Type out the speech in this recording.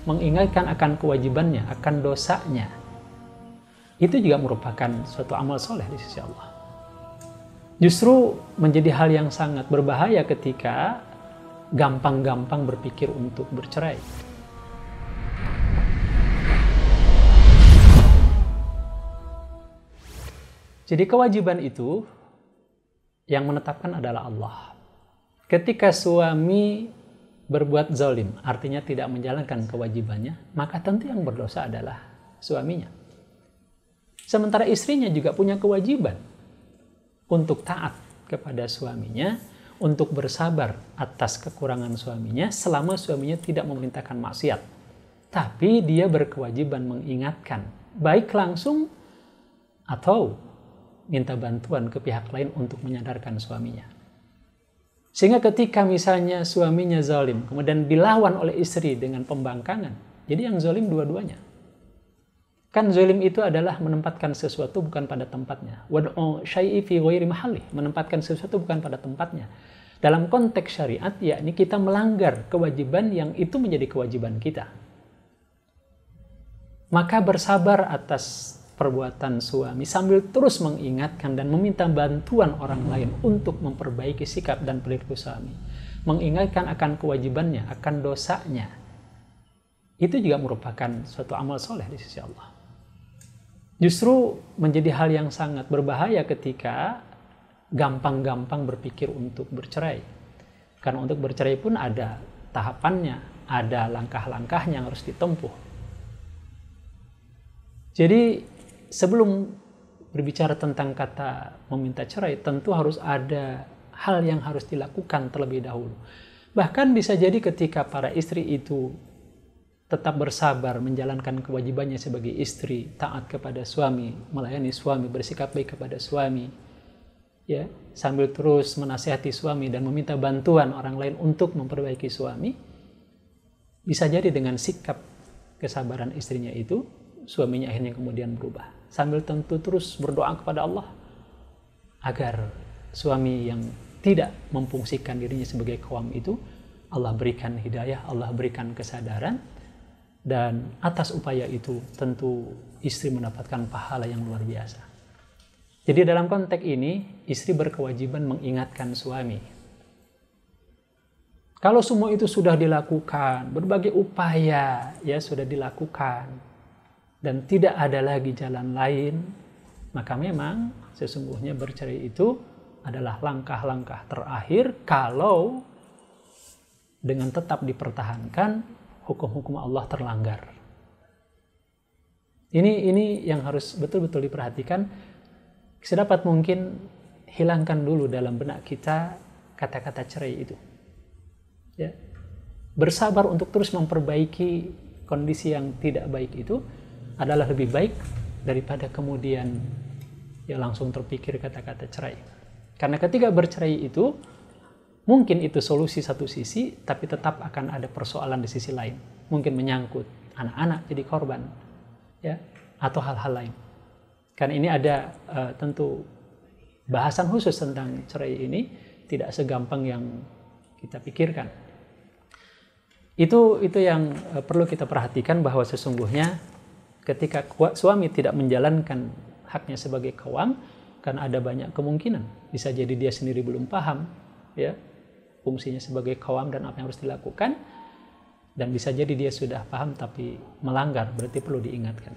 mengingatkan akan kewajibannya, akan dosanya, itu juga merupakan suatu amal soleh di sisi Allah. Justru menjadi hal yang sangat berbahaya ketika gampang-gampang berpikir untuk bercerai. Jadi kewajiban itu yang menetapkan adalah Allah. Ketika suami berbuat zalim, artinya tidak menjalankan kewajibannya, maka tentu yang berdosa adalah suaminya. Sementara istrinya juga punya kewajiban untuk taat kepada suaminya, untuk bersabar atas kekurangan suaminya selama suaminya tidak memerintahkan maksiat. Tapi dia berkewajiban mengingatkan, baik langsung atau minta bantuan ke pihak lain untuk menyadarkan suaminya. Sehingga ketika misalnya suaminya zalim, kemudian dilawan oleh istri dengan pembangkangan, jadi yang zalim dua-duanya. Kan zalim itu adalah menempatkan sesuatu bukan pada tempatnya. Wad'u syai'i fi ghairi mahallih, menempatkan sesuatu bukan pada tempatnya. Dalam konteks syariat, yakni kita melanggar kewajiban yang itu menjadi kewajiban kita. Maka bersabar atas perbuatan suami sambil terus mengingatkan dan meminta bantuan orang lain untuk memperbaiki sikap dan perilaku suami. Mengingatkan akan kewajibannya, akan dosanya. Itu juga merupakan suatu amal soleh di sisi Allah. Justru menjadi hal yang sangat berbahaya ketika gampang-gampang berpikir untuk bercerai. Karena untuk bercerai pun ada tahapannya, ada langkah-langkahnya yang harus ditempuh. Jadi sebelum berbicara tentang kata meminta cerai, tentu harus ada hal yang harus dilakukan terlebih dahulu. Bahkan bisa jadi ketika para istri itu tetap bersabar menjalankan kewajibannya sebagai istri, taat kepada suami, melayani suami, bersikap baik kepada suami, ya, sambil terus menasihati suami dan meminta bantuan orang lain untuk memperbaiki suami, bisa jadi dengan sikap kesabaran istrinya itu, suaminya akhirnya kemudian berubah. Sambil tentu terus berdoa kepada Allah agar suami yang tidak memfungsikan dirinya sebagai qawam itu, Allah berikan hidayah, Allah berikan kesadaran, dan atas upaya itu tentu istri mendapatkan pahala yang luar biasa. Jadi dalam konteks ini, istri berkewajiban mengingatkan suami. Kalau semua itu sudah dilakukan, berbagai upaya ya sudah dilakukan, dan tidak ada lagi jalan lain, maka memang sesungguhnya bercerai itu adalah langkah-langkah terakhir kalau dengan tetap dipertahankan hukum-hukum Allah terlanggar. Ini yang harus betul-betul diperhatikan. Sedapat mungkin hilangkan dulu dalam benak kita kata-kata cerai itu. Ya. Bersabar untuk terus memperbaiki kondisi yang tidak baik itu adalah lebih baik daripada kemudian ya langsung terpikir kata-kata cerai. Karena ketika bercerai itu mungkin itu solusi satu sisi, tapi tetap akan ada persoalan di sisi lain. Mungkin menyangkut anak-anak jadi korban, ya, atau hal-hal lain. Karena ini ada tentu bahasan khusus tentang cerai ini, tidak segampang yang kita pikirkan. Itu yang perlu kita perhatikan, bahwa sesungguhnya ketika suami tidak menjalankan haknya sebagai qawam, karena ada banyak kemungkinan. Bisa jadi dia sendiri belum paham, ya, fungsinya sebagai qawam dan apa yang harus dilakukan, dan bisa jadi dia sudah paham tapi melanggar, berarti perlu diingatkan.